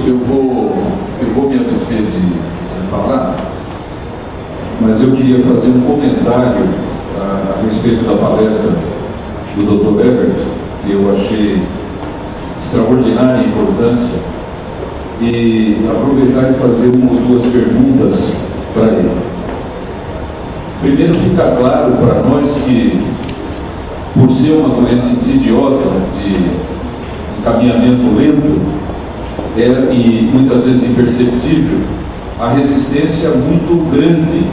eu vou me abster de falar, mas eu queria fazer um comentário a respeito da palestra do Dr. Herbert, que eu achei extraordinária importância, e aproveitar e fazer uma ou duas perguntas para ele. Primeiro, fica claro para nós que, por ser uma doença insidiosa de encaminhamento lento e muitas vezes imperceptível, a resistência é muito grande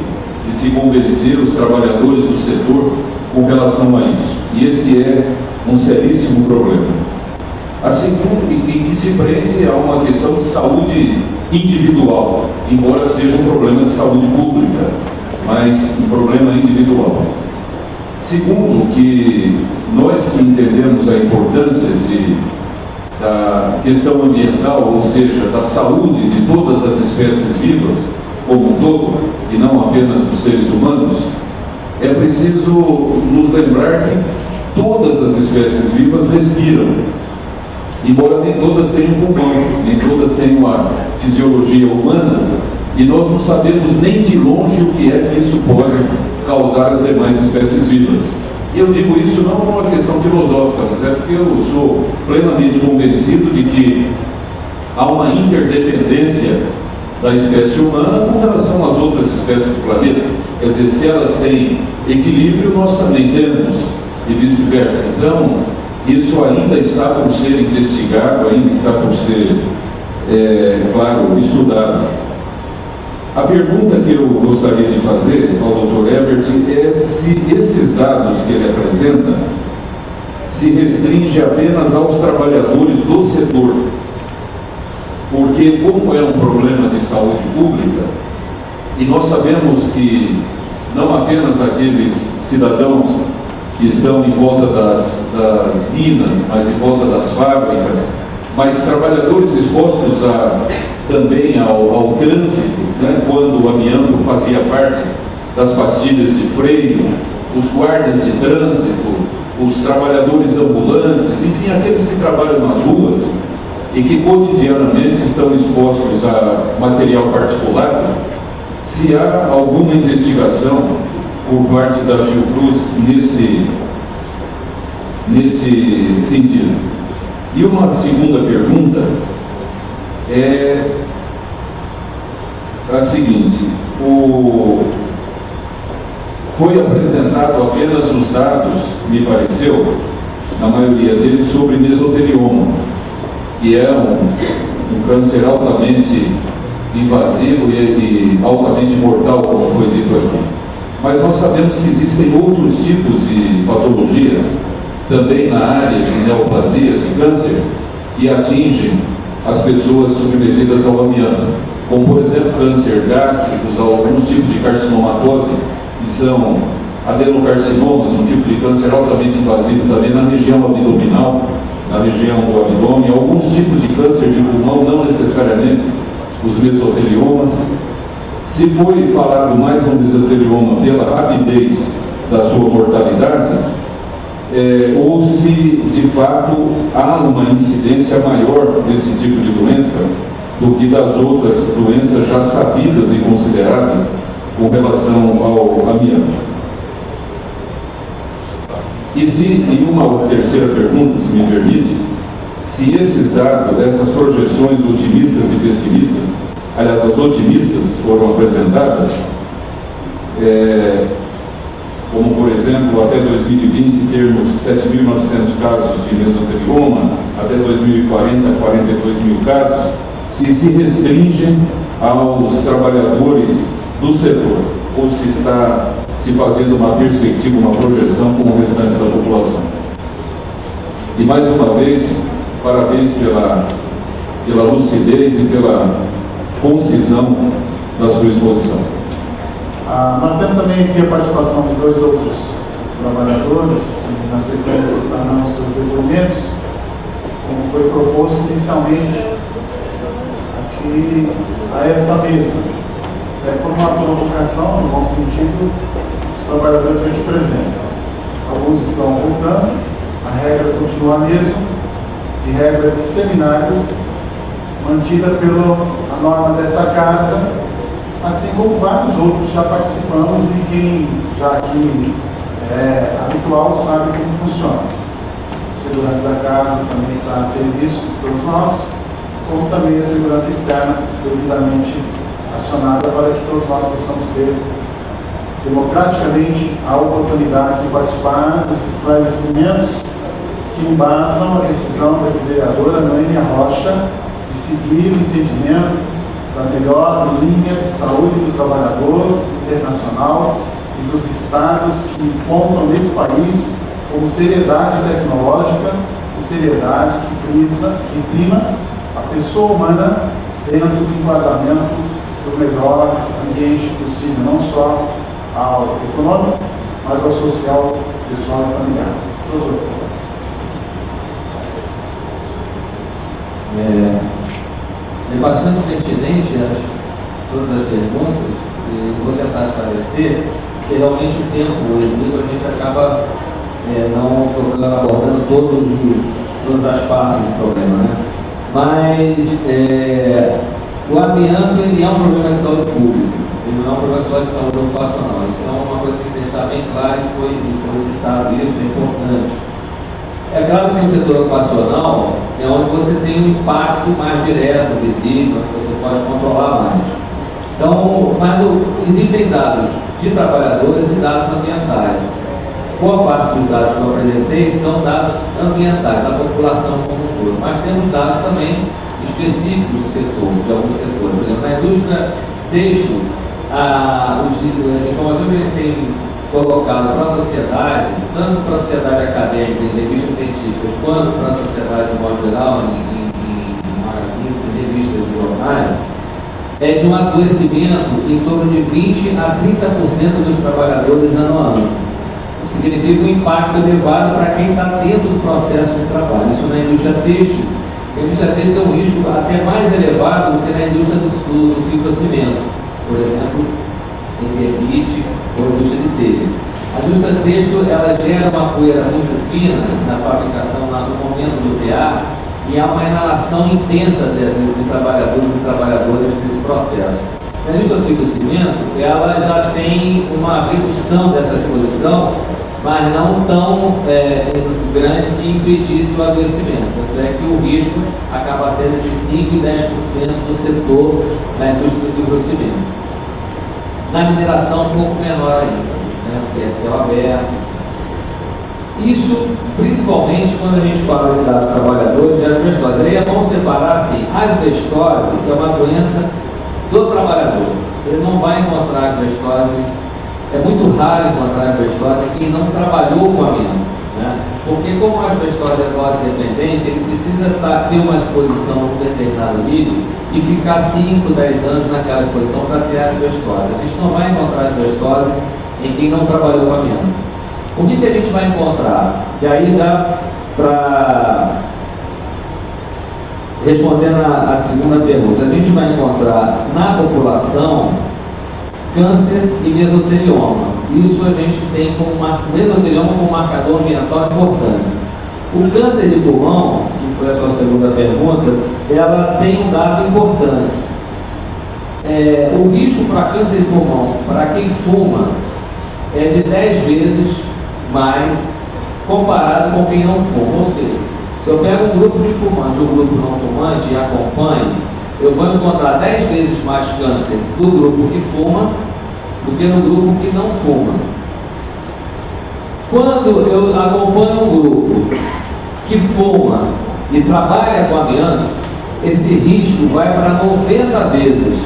de se convencer os trabalhadores do setor com relação a isso. E esse é um seríssimo problema. A segunda, e que se prende a uma questão de saúde individual, embora seja um problema de saúde pública, mas um problema individual. Segundo, que nós que entendemos a importância da questão ambiental, ou seja, da saúde de todas as espécies vivas como um todo, e não apenas dos seres humanos, é preciso nos lembrar que todas as espécies vivas respiram, embora nem todas tenham pulmão, nem todas tenham a fisiologia humana, e nós não sabemos nem de longe o que é que isso pode causar às demais espécies vivas. E eu digo isso não por uma questão filosófica, mas é porque eu sou plenamente convencido de que há uma interdependência da espécie humana com relação às outras espécies do planeta. Quer dizer, se elas têm equilíbrio, nós também temos, e vice-versa. Então, isso ainda está por ser investigado, ainda está por ser, claro, estudado. A pergunta que eu gostaria de fazer ao Dr. Herbert é se esses dados que ele apresenta se restringe apenas aos trabalhadores do setor, porque como é um problema de saúde pública, e nós sabemos que não apenas aqueles cidadãos que estão em volta das minas, mas em volta das fábricas, mas trabalhadores expostos também ao trânsito, né, quando o amianto fazia parte das pastilhas de freio, os guardas de trânsito, os trabalhadores ambulantes, enfim, aqueles que trabalham nas ruas e que cotidianamente estão expostos a material particulado, se há alguma investigação por parte da Fiocruz nesse sentido. E uma segunda pergunta é a seguinte: foi apresentado apenas os dados, me pareceu, na maioria deles, sobre mesotelioma, que é um câncer altamente invasivo e altamente mortal, como foi dito aqui. Mas nós sabemos que existem outros tipos de patologias, também na área de neoplasias e câncer, que atingem as pessoas submetidas ao amianto, como por exemplo câncer gástricos, alguns tipos de carcinomatose, que são adenocarcinomas, um tipo de câncer altamente invasivo também na região abdominal, na região do abdômen, alguns tipos de câncer de pulmão, não necessariamente os mesoteliomas. Se foi falado mais no mesotelioma pela rapidez da sua mortalidade, ou se de fato há uma incidência maior desse tipo de doença do que das outras doenças já sabidas e consideradas com relação ao amianto. E uma terceira pergunta, se me permite, se esses dados, essas projeções otimistas e pessimistas, aliás, as otimistas que foram apresentadas, como por exemplo, até 2020 termos 7.900 casos de mesotelioma, até 2040, 42 mil casos, se restringem aos trabalhadores do setor, ou se está se fazendo uma perspectiva, uma projeção com o restante da população. E mais uma vez, parabéns pela lucidez e pela concisão da sua exposição. Nós temos também aqui a participação de dois outros trabalhadores, que na sequência darão seus depoimentos, como foi proposto inicialmente aqui a essa mesa. Por uma provocação, no bom sentido, os trabalhadores aqui presentes. Alguns estão voltando, a regra continua a mesma, de regra de seminário mantida pela norma desta casa, assim como vários outros já participamos e quem já aqui é habitual sabe como funciona. A segurança da casa também está a serviço de todos nós, como também a segurança externa devidamente acionada para que todos nós possamos ter democraticamente a oportunidade de participar dos esclarecimentos que embasam a decisão da vereadora Noêmia Rocha de seguir o entendimento da melhor linha de saúde do trabalhador internacional e dos estados que encontram nesse país com seriedade tecnológica e seriedade que prima a pessoa humana dentro do enquadramento do melhor ambiente possível, não só ao econômico, mas ao social, pessoal e familiar. É bastante pertinente todas as perguntas e vou tentar esclarecer, porque realmente o tempo exíguo a gente acaba não abordando todas as faces do problema, né? Mas o amianto ele é um problema de saúde pública, ele não é um problema só de saúde ocupacional. Então, uma coisa que tem que deixar bem claro que foi citado isso, é importante. É claro que no setor ocupacional é onde você tem um impacto mais direto, visível, que você pode controlar mais. Então, existem dados de trabalhadores e dados ambientais. Boa parte dos dados que eu apresentei são dados ambientais, da população como um todo. Mas temos dados também específicos do setor, de alguns setores. Por exemplo, na indústria têxtil, as informações que a gente tem colocado para a sociedade, tanto para a sociedade acadêmica, em revistas científicas, quanto para a sociedade de modo geral, em magazines, em revistas e jornais, é de um adoecimento em torno de 20% a 30% dos trabalhadores ano a ano. O que significa um impacto elevado para quem está dentro do processo de trabalho. Isso na indústria têxtil. A indústria têxtil tem um risco até mais elevado do que na indústria do fibrocimento, por exemplo, interdite ou indústria de telhas. A indústria têxtil ela gera uma poeira muito fina na fabricação, no momento do PA, e há uma inalação intensa de trabalhadores e trabalhadoras nesse processo. Na indústria do fibrocimento, ela já tem uma redução dessa exposição, mas não tão grande que impedisse o adoecimento. Tanto é que o risco acaba sendo de 5% e 10% no setor da indústria do fibrocimento. Na mineração, um pouco menor ainda, né, porque é céu aberto. Isso, principalmente, quando a gente fala de dados trabalhadores e asbestose. Aí é bom separar assim: a asbestose é uma doença do trabalhador. Você não vai encontrar asbestose, é muito raro encontrar asbestose em quem não trabalhou com amianto, né? Porque como a asbestose é dose dependente, ele precisa ter uma exposição a um determinado nível e ficar 5, 10 anos naquela exposição para ter asbestose. A gente não vai encontrar asbestose em quem não trabalhou com amianto. O que a gente vai encontrar? E aí já para respondendo a segunda pergunta, a gente vai encontrar na população câncer e mesotelioma. Isso a gente tem como mesotelioma como marcador ambiental importante. O câncer de pulmão, que foi a sua segunda pergunta, ela tem um dado importante. O risco para câncer de pulmão, para quem fuma, é de 10 vezes mais comparado com quem não fuma. Ou seja, se eu pego um grupo de fumante e um grupo não fumante e acompanho, eu vou encontrar 10 vezes mais câncer do grupo que fuma do que no grupo que não fuma. Quando eu acompanho um grupo que fuma e trabalha com amianto, esse risco vai para 90 vezes.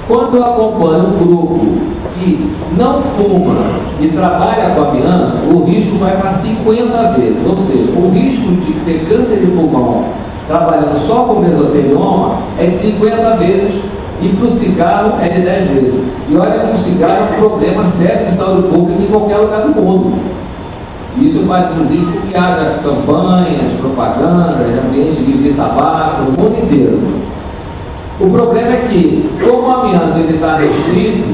Quando eu acompanho um grupo que não fuma e trabalha com amianto, o risco vai para 50 vezes. Ou seja, o risco de ter câncer de pulmão trabalhando só com mesotelioma é 50 vezes e para o cigarro é de 10 vezes. E olha que o cigarro é um problema sério de saúde pública em qualquer lugar do mundo. Isso faz, inclusive, com que haja campanhas, propagandas, ambiente livre de tabaco, no mundo inteiro. O problema é que, como o amianto está restrito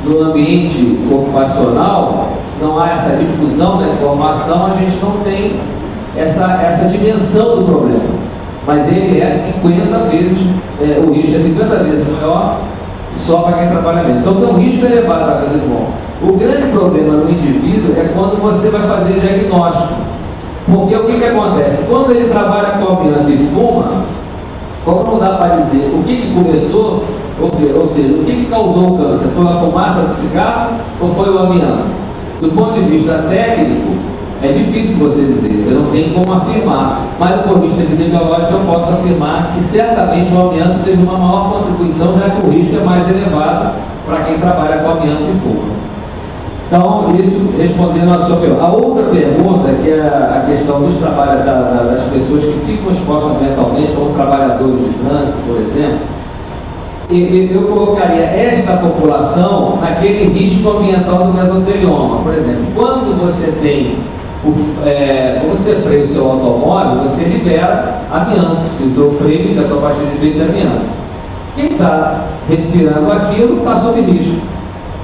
no ambiente ocupacional, não há essa difusão da informação, a gente não tem essa dimensão do problema. mas ele é 50 vezes, o risco é 50 vezes maior só para quem trabalha menos. Então tem um risco elevado para câncer de pulmão. O grande problema no indivíduo é quando você vai fazer diagnóstico. Porque o que acontece? Quando ele trabalha com amianto e fuma, como não dá para dizer o que começou, ou seja, o que causou o câncer? Foi a fumaça do cigarro ou foi o amianto? Do ponto de vista técnico, é difícil você dizer, eu não tenho como afirmar, mas do ponto de vista epidemiológico eu posso afirmar que certamente o amianto teve uma maior contribuição, já que o risco é mais elevado para quem trabalha com amianto e fuma. Então, isso respondendo à sua pergunta. A outra pergunta, que é a questão dos das pessoas que ficam expostas mentalmente, como trabalhadores de trânsito, por exemplo, eu colocaria esta população naquele risco ambiental do mesotelioma. Por exemplo, quando você tem, quando você freia o seu automóvel, você libera amianto. Se o teu freio, se a tua pastilha de freio é amianto. Quem está respirando aquilo está sob risco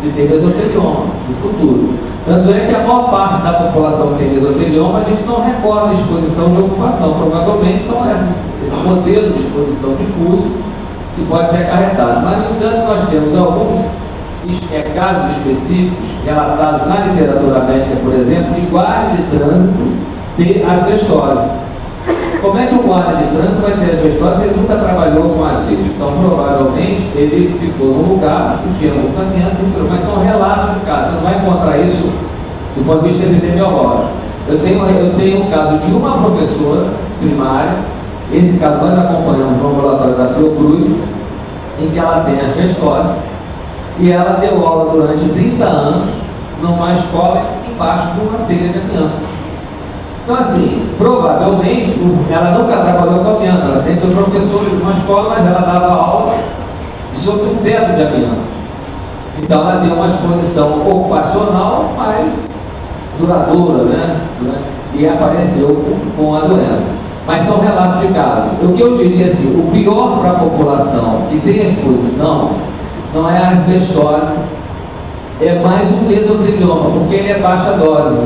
de ter mesotelioma no futuro. Tanto é que a maior parte da população que tem mesotelioma, a gente não recorda a exposição de ocupação. Provavelmente são esse modelo de exposição difuso que pode ter acarretado. Mas, no entanto, nós temos alguns casos específicos relatados na literatura médica, por exemplo, de guarda de trânsito ter asbestose. Como é que o guarda de trânsito vai ter asbestose se ele nunca trabalhou com asbesto? Então, provavelmente, ele ficou num lugar que tinha muito amianto, mas são relatos de casos. Você não vai encontrar isso do ponto de vista epidemiológico. Eu tenho um caso de uma professora primária, esse caso nós acompanhamos no ambulatório da Fiocruz, em que ela tem asbestose, e ela deu aula durante 30 anos numa escola embaixo de uma telha de amianto. Então, assim, provavelmente, ela nunca trabalhou com amianto, ela sempre foi professora de uma escola, mas ela dava aula sobre um teto de amianto. Então, ela deu uma exposição ocupacional, mas duradoura, né? E apareceu com a doença. Mas são relatos de caso. O que eu diria assim, o pior para a população que tem exposição não é a asbestose, é mais o mesotelioma, porque ele é baixa dose.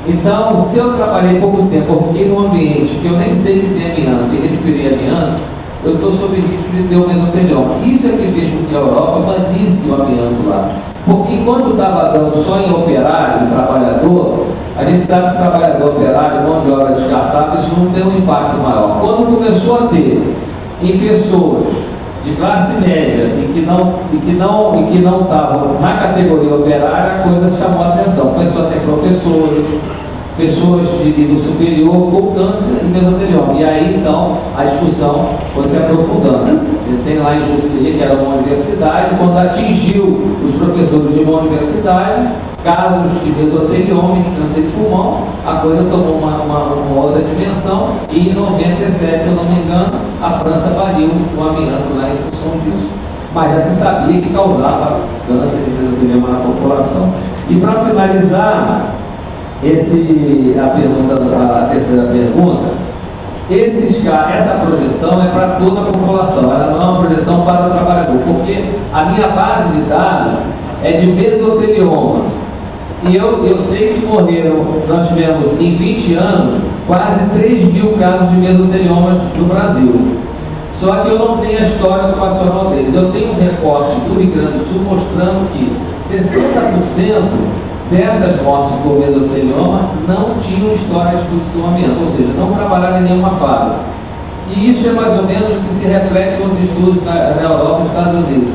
Então, se eu trabalhei pouco tempo, eu fiquei num ambiente que eu nem sei que tem amianto e respirei amianto, eu estou sob risco de ter o mesotelioma. Isso é que fez com que a Europa banisse o amianto lá. Porque enquanto estava dando só em operário, em trabalhador, a gente sabe que o trabalhador operário, mão de obra descartável, isso não tem um impacto maior. Quando começou a ter em pessoas de classe média e que não estavam na categoria operária, a coisa chamou a atenção. Começou a ter professores, pessoas de nível superior com câncer e mesotelioma. E aí, então, a discussão foi se aprofundando. Você tem lá em Jussier, que era uma universidade, quando atingiu os professores de uma universidade, casos de mesotelioma e câncer de pulmão, a coisa tomou uma outra dimensão, e em 97, se eu não me engano, a França baniu o amianto lá em função disso. Mas já se sabia que causava câncer de mesotelioma na população. E para finalizar, a terceira pergunta, essa projeção é para toda a população, ela não é uma projeção para o trabalhador, porque a minha base de dados é de mesotelioma. E eu sei que morreram, nós tivemos em 20 anos quase 3.000 casos de mesoteliomas no Brasil. Só que eu não tenho a história ocupacional deles. Eu tenho um recorte do Rio Grande do Sul mostrando que 60% dessas mortes por mesotelioma não tinham história de exposição a amianto, ou seja, não trabalharam em nenhuma fábrica. E isso é mais ou menos o que se reflete nos estudos na Europa e nos Estados Unidos.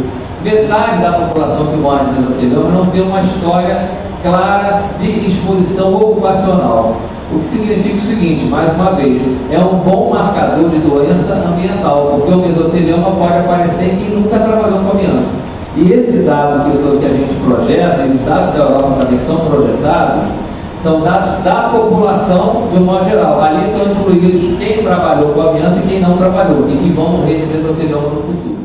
Metade da população que morre de mesotelioma não tem uma história clara de exposição ocupacional. O que significa o seguinte, mais uma vez, é um bom marcador de doença ambiental, porque o mesotelioma pode aparecer em quem nunca trabalhou com amianto. E esse dado que a gente projeta, e os dados da Europa também que são projetados, são dados da população de um modo geral. Ali estão incluídos quem trabalhou com amianto e quem não trabalhou, e que vão morrer de mesotelioma no futuro.